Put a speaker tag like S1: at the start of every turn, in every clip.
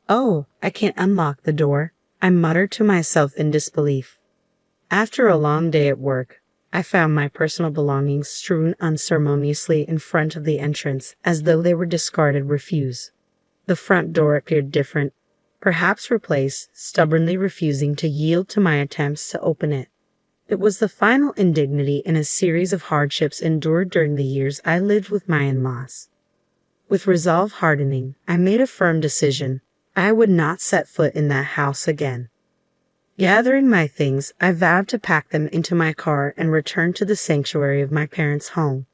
S1: Oh, I can't unlock the door, I muttered to myself in disbelief. After a long day at work, I found my personal belongings strewn unceremoniously in front of the entrance as though they were discarded refuse. The front door appeared different, perhaps replaced, stubbornly refusing to yield to my attempts to open it. It was the final indignity in a series of hardships endured during the years I lived with my in-laws. With resolve hardening, I made a firm decision. I would not set foot in that house again. Gathering my things, I vowed to pack them into my car and return to the sanctuary of my parents' home.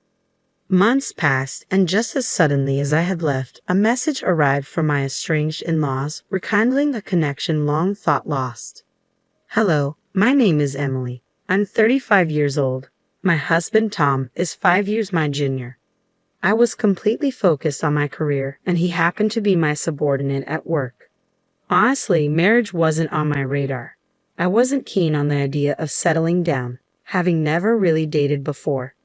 S1: Months passed, and just as suddenly as I had left, a message arrived from my estranged in-laws, rekindling a connection long thought lost. Hello, my name is Emily. I'm 35 years old. My husband, Tom, is 5 years my junior. I was completely focused on my career, and he happened to be my subordinate at work. Honestly, marriage wasn't on my radar. I wasn't keen on the idea of settling down, having never really dated before.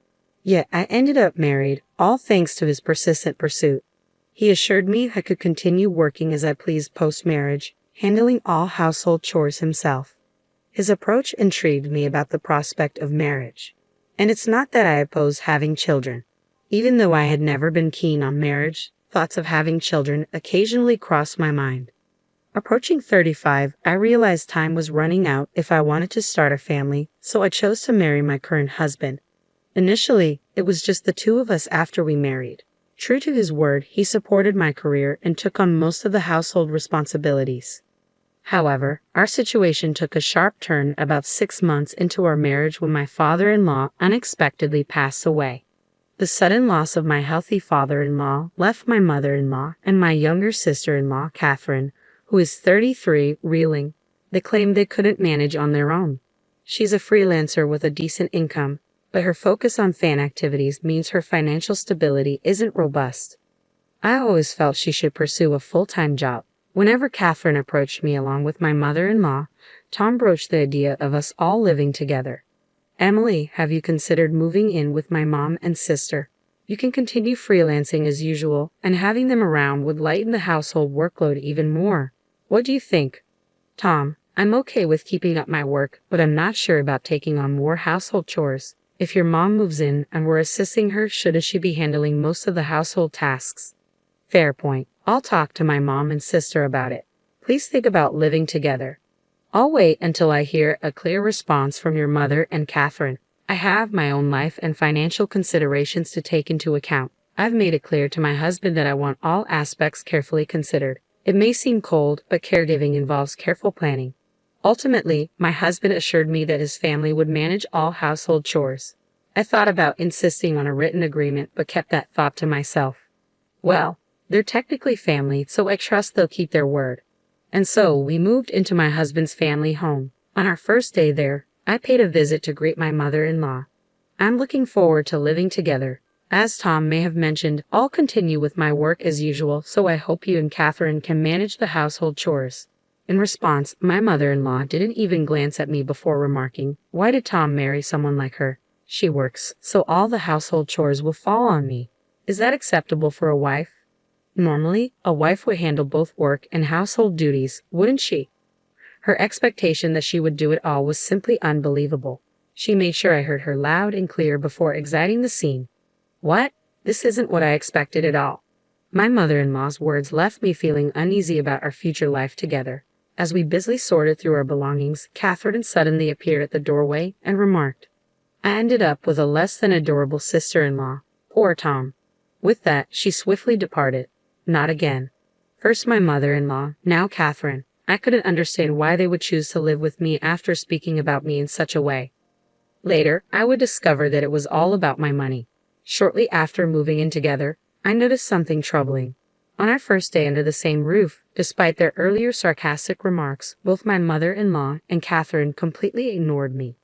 S1: Yet I ended up married, all thanks to his persistent pursuit. He assured me I could continue working as I pleased post-marriage, handling all household chores himself. His approach intrigued me about the prospect of marriage. And it's not that I oppose having children. Even though I had never been keen on marriage, thoughts of having children occasionally crossed my mind. Approaching 35, I realized time was running out if I wanted to start a family, so I chose to marry my current husband. Initially, it was just the two of us after we married. True to his word, he supported my career and took on most of the household responsibilities. However, our situation took a sharp turn about 6 months into our marriage when my father-in-law unexpectedly passed away. The sudden loss of my healthy father-in-law left my mother-in-law and my younger sister-in-law, Catherine, who is 33, reeling. They claimed they couldn't manage on their own. She's a freelancer with a decent income, but her focus on fan activities means her financial stability isn't robust. I always felt she should pursue a full-time job. Whenever Catherine approached me along with my mother-in-law, Tom broached the idea of us all living together. Emily, have you considered moving in with my mom and sister? You can continue freelancing as usual, and having them around would lighten the household workload even more. What do you think? Tom, I'm okay with keeping up my work, but I'm not sure about taking on more household chores. If your mom moves in and we're assisting her, shouldn't she be handling most of the household tasks? Fair point. I'll talk to my mom and sister about it. Please think about living together. I'll wait until I hear a clear response from your mother and Catherine. I have my own life and financial considerations to take into account. I've made it clear to my husband that I want all aspects carefully considered. It may seem cold, but caregiving involves careful planning. Ultimately, my husband assured me that his family would manage all household chores. I thought about insisting on a written agreement, but kept that thought to myself. Well, they're technically family, so I trust they'll keep their word. And so we moved into my husband's family home. On our first day there, I paid a visit to greet my mother-in-law. I'm looking forward to living together. As Tom may have mentioned, I'll continue with my work as usual, so I hope you and Catherine can manage the household chores. In response, my mother-in-law didn't even glance at me before remarking, "Why did Tom marry someone like her? She works, so all the household chores will fall on me. Is that acceptable for a wife? Normally, a wife would handle both work and household duties, wouldn't she?" Her expectation that she would do it all was simply unbelievable. She made sure I heard her loud and clear before exiting the scene. What? This isn't what I expected at all. My mother-in-law's words left me feeling uneasy about our future life together. As we busily sorted through our belongings, Catherine suddenly appeared at the doorway and remarked, "I ended up with a less than adorable sister-in-law. Poor Tom." With that, she swiftly departed. Not again. First my mother-in-law, now Catherine. I couldn't understand why they would choose to live with me after speaking about me in such a way. Later, I would discover that it was all about my money. Shortly after moving in together, I noticed something troubling. On our first day under the same roof, despite their earlier sarcastic remarks, both my mother-in-law and Catherine completely ignored me.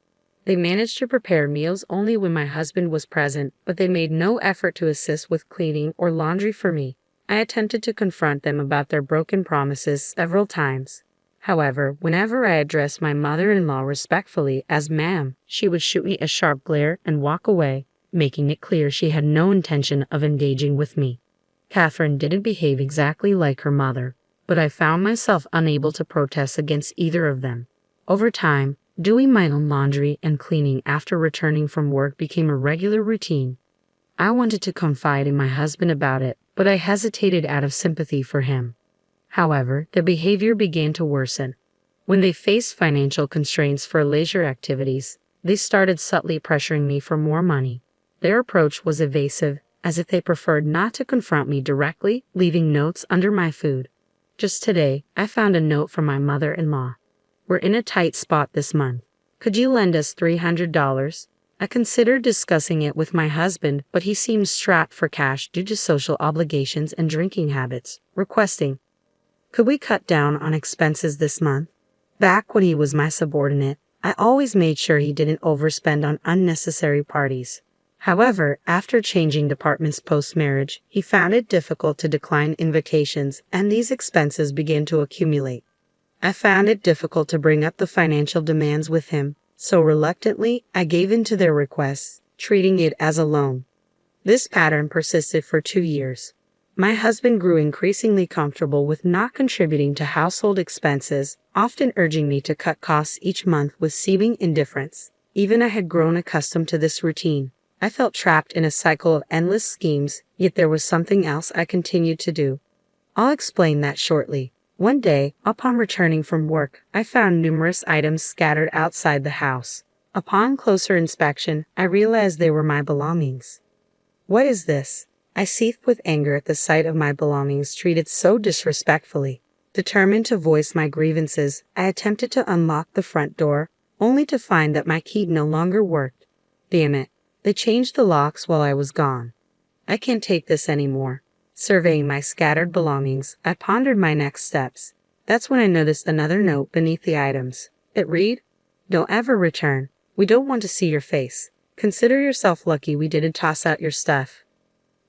S1: They managed to prepare meals only when my husband was present, but they made no effort to assist with cleaning or laundry for me. I attempted to confront them about their broken promises several times. However, whenever I addressed my mother-in-law respectfully as ma'am, she would shoot me a sharp glare and walk away, making it clear she had no intention of engaging with me. Catherine didn't behave exactly like her mother. but I found myself unable to protest against either of them. Over time, doing my own laundry and cleaning after returning from work became a regular routine. I wanted to confide in my husband about it, but I hesitated out of sympathy for him. However, their behavior began to worsen. When they faced financial constraints for leisure activities, they started subtly pressuring me for more money. Their approach was evasive, as if they preferred not to confront me directly, leaving notes under my food. Just today, I found a note from my mother-in-law. "We're in a tight spot this month. Could you lend us $300? I considered discussing it with my husband, but he seemed strapped for cash due to social obligations and drinking habits, requesting, "Could we cut down on expenses this month?" Back when he was my subordinate, I always made sure he didn't overspend on unnecessary parties. However, after changing departments post-marriage, he found it difficult to decline invitations, and these expenses began to accumulate. I found it difficult to bring up the financial demands with him, so reluctantly, I gave in to their requests, treating it as a loan. This pattern persisted for 2 years. My husband grew increasingly comfortable with not contributing to household expenses, often urging me to cut costs each month with seeming indifference. Even I had grown accustomed to this routine. I felt trapped in a cycle of endless schemes, yet there was something else I continued to do. I'll explain that shortly. One day, upon returning from work, I found numerous items scattered outside the house. Upon closer inspection, I realized they were my belongings. "What is this?" I seethed with anger at the sight of my belongings treated so disrespectfully. Determined to voice my grievances, I attempted to unlock the front door, only to find that my key no longer worked. Damn it. They changed the locks while I was gone. I can't take this anymore. Surveying my scattered belongings, I pondered my next steps. That's when I noticed another note beneath the items. It read, "Don't ever return. We don't want to see your face. Consider yourself lucky we didn't toss out your stuff."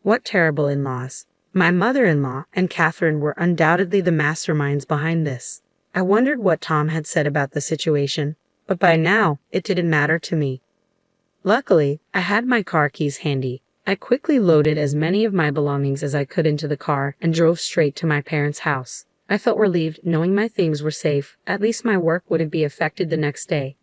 S1: What terrible in-laws. My mother-in-law and Catherine were undoubtedly the masterminds behind this. I wondered what Tom had said about the situation, but by now, it didn't matter to me. Luckily, I had my car keys handy. I quickly loaded as many of my belongings as I could into the car and drove straight to my parents' house. I felt relieved knowing my things were safe. At least my work wouldn't be affected the next day.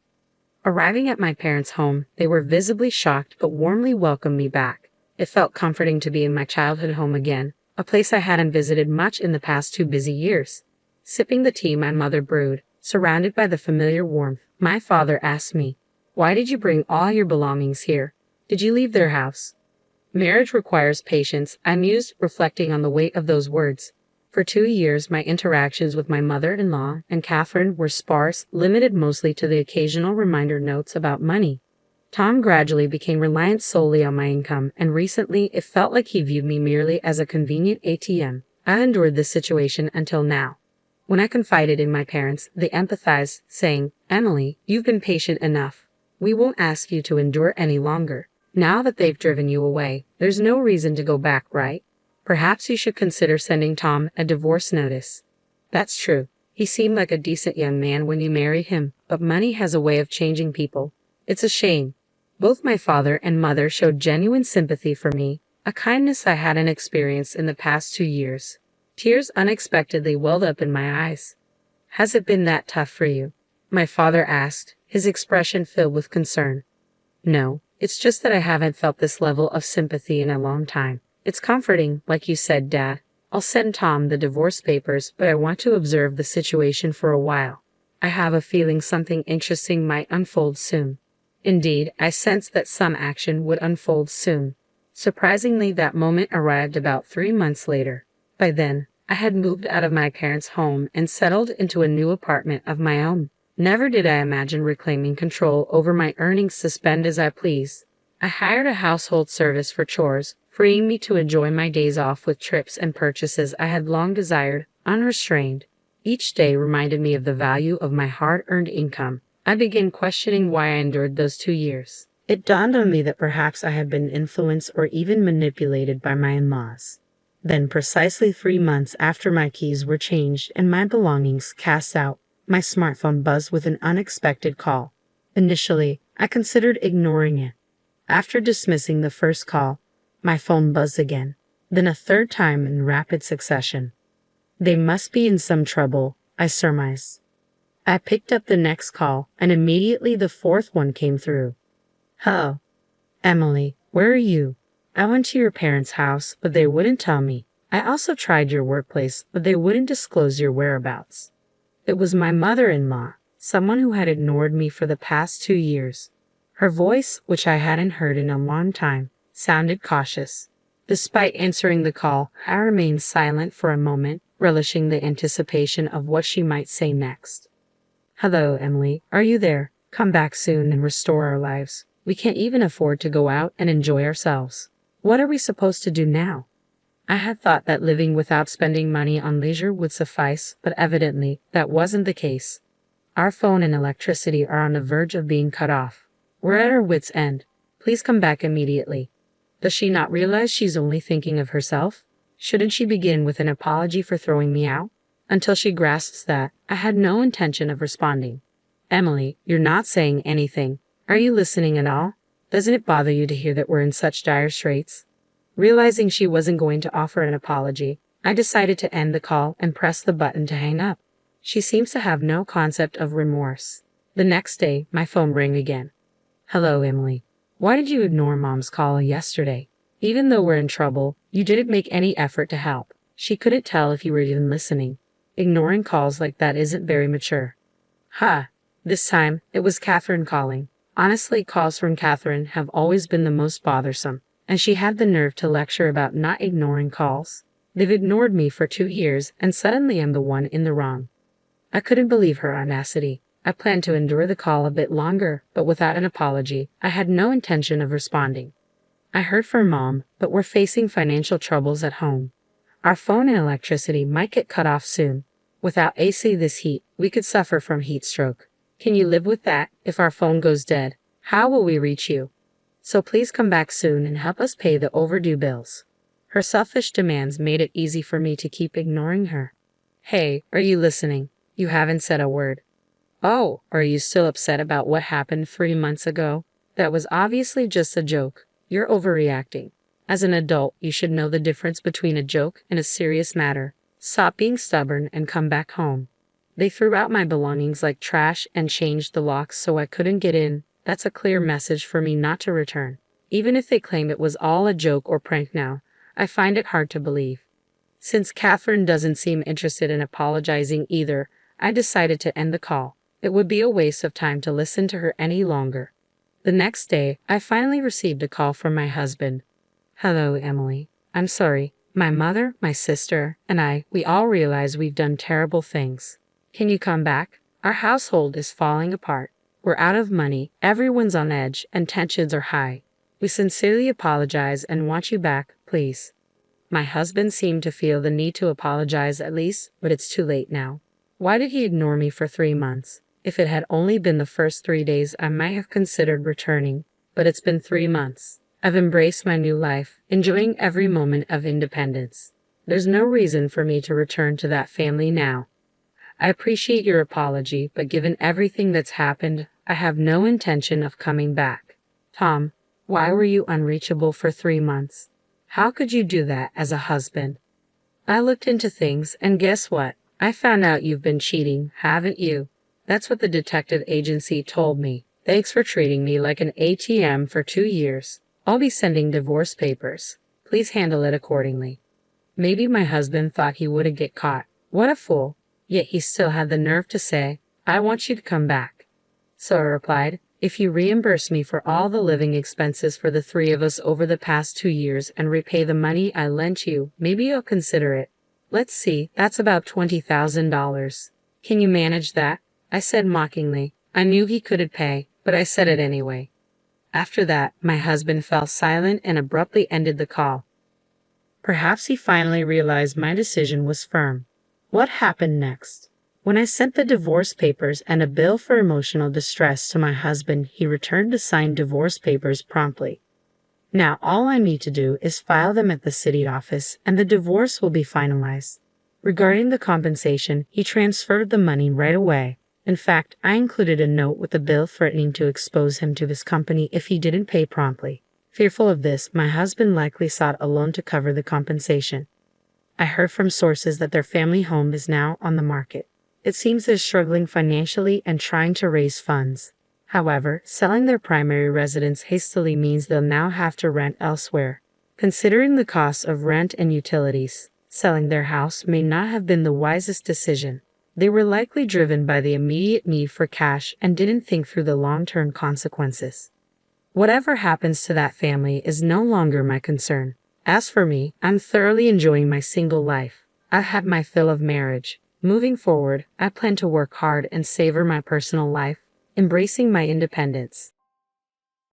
S1: Arriving at my parents' home, they were visibly shocked but warmly welcomed me back. It felt comforting to be in my childhood home again, a place I hadn't visited much in the past 2 busy years. Sipping the tea my mother brewed, surrounded by the familiar warmth, my father asked me, "Why did you bring all your belongings here? Did you leave their house?" Marriage requires patience, I mused, reflecting on the weight of those words. For 2 years, my interactions with my mother-in-law and Catherine were sparse, limited mostly to the occasional reminder notes about money. Tom gradually became reliant solely on my income, and recently it felt like he viewed me merely as a convenient ATM. I endured this situation until now. When I confided in my parents, they empathized, saying, "Emily, you've been patient enough. We won't ask you to endure any longer. Now that they've driven you away, there's no reason to go back, right? Perhaps you should consider sending Tom a divorce notice." That's true. He seemed like a decent young man when you marry him, but money has a way of changing people. It's a shame. Both my father and mother showed genuine sympathy for me, a kindness I hadn't experienced in the past 2 years. Tears unexpectedly welled up in my eyes. "Has it been that tough for you?" my father asked, his expression filled with concern. "No, it's just that I haven't felt this level of sympathy in a long time. It's comforting, like you said, Dad. I'll send Tom the divorce papers, but I want to observe the situation for a while. I have a feeling something interesting might unfold soon." Indeed, I sensed that some action would unfold soon. Surprisingly, that moment arrived about 3 months later. By then, I had moved out of my parents' home and settled into a new apartment of my own. Never did I imagine reclaiming control over my earnings to spend as I please. I hired a household service for chores, freeing me to enjoy my days off with trips and purchases I had long desired, unrestrained. Each day reminded me of the value of my hard-earned income. I began questioning why I endured those 2 years. It dawned on me that perhaps I had been influenced or even manipulated by my in-laws. Then, precisely 3 months after my keys were changed and my belongings cast out, my smartphone buzzed with an unexpected call. Initially, I considered ignoring it. After dismissing the first call, my phone buzzed again, then a third time in rapid succession. They must be in some trouble, I surmised. I picked up the next call, and immediately the fourth one came through. Hello. Emily, where are you? I went to your parents' house, but they wouldn't tell me. I also tried your workplace, but they wouldn't disclose your whereabouts. It was my mother-in-law, someone who had ignored me for the past 2 years. Her voice, which I hadn't heard in a long time, sounded cautious. Despite answering the call, I remained silent for a moment, relishing the anticipation of what she might say next. Hello, Emily. Are you there? Come back soon and restore our lives. We can't even afford to go out and enjoy ourselves. What are we supposed to do now? I had thought that living without spending money on leisure would suffice, but evidently that wasn't the case. Our phone and electricity are on the verge of being cut off. We're at our wits' end. Please come back immediately. Does she not realize she's only thinking of herself? Shouldn't she begin with an apology for throwing me out? Until she grasps that, I had no intention of responding. Emily, you're not saying anything. Are you listening at all? Doesn't it bother you to hear that we're in such dire straits? Realizing she wasn't going to offer an apology, I decided to end the call and press the button to hang up. She seems to have no concept of remorse. The next day, my phone rang again. Hello, Emily. Why did you ignore Mom's call yesterday? Even though we're in trouble, you didn't make any effort to help. She couldn't tell if you were even listening. Ignoring calls like that isn't very mature. This time, it was Catherine calling. Honestly, calls from Catherine have always been the most bothersome, and she had the nerve to lecture about not ignoring calls. They've ignored me for 2 years, and suddenly I'm the one in the wrong. I couldn't believe her audacity. I planned to endure the call a bit longer, but without an apology, I had no intention of responding. I heard from Mom, but we're facing financial troubles at home. Our phone and electricity might get cut off soon. Without AC this heat, we could suffer from heat stroke. Can you live with that if our phone goes dead? How will we reach you? So please come back soon and help us pay the overdue bills. Her selfish demands made it easy for me to keep ignoring her. Hey, are you listening? You haven't said a word. Oh, are you still upset about what happened 3 months ago? That was obviously just a joke. You're overreacting. As an adult, you should know the difference between a joke and a serious matter. Stop being stubborn and come back home. They threw out my belongings like trash and changed the locks so I couldn't get in. That's a clear message for me not to return. Even if they claim it was all a joke or prank now, I find it hard to believe. Since Catherine doesn't seem interested in apologizing either, I decided to end the call. It would be a waste of time to listen to her any longer. The next day, I finally received a call from my husband. Hello, Emily. I'm sorry. My mother, my sister, and we all realize we've done terrible things. Can you come back? Our household is falling apart. We're out of money, everyone's on edge, and tensions are high. We sincerely apologize and want you back, please. My husband seemed to feel the need to apologize at least, but it's too late now. Why did he ignore me for 3 months? If it had only been the first 3 days, I might have considered returning, but it's been 3 months. I've embraced my new life, enjoying every moment of independence. There's no reason for me to return to that family now. I appreciate your apology, but given everything that's happened, I have no intention of coming back. Tom, why were you unreachable for 3 months? How could you do that as a husband? I looked into things, and guess what? I found out you've been cheating, haven't you? That's what the detective agency told me. Thanks for treating me like an ATM for 2 years. I'll be sending divorce papers. Please handle it accordingly. Maybe my husband thought he wouldn't get caught. What a fool. Yet he still had the nerve to say, I want you to come back. So I replied, if you reimburse me for all the living expenses for the 3 of us over the past 2 years and repay the money I lent you, maybe I'll consider it. Let's see, that's about $20,000. Can you manage that? I said mockingly. I knew he couldn't pay, but I said it anyway. After that, my husband fell silent and abruptly ended the call. Perhaps he finally realized my decision was firm. What happened next? When I sent the divorce papers and a bill for emotional distress to my husband, he returned the signed divorce papers promptly. Now all I need to do is file them at the city office and the divorce will be finalized. Regarding the compensation, he transferred the money right away. In fact, I included a note with a bill threatening to expose him to his company if he didn't pay promptly. Fearful of this, my husband likely sought a loan to cover the compensation. I heard from sources that their family home is now on the market. It seems they're struggling financially and trying to raise funds. However, selling their primary residence hastily means they'll now have to rent elsewhere. Considering the cost of rent and utilities, selling their house may not have been the wisest decision. They were likely driven by the immediate need for cash and didn't think through the long-term consequences. Whatever happens to that family is no longer my concern. As for me, I'm thoroughly enjoying my single life. I've had my fill of marriage. Moving forward, I plan to work hard and savor my personal life, embracing my independence.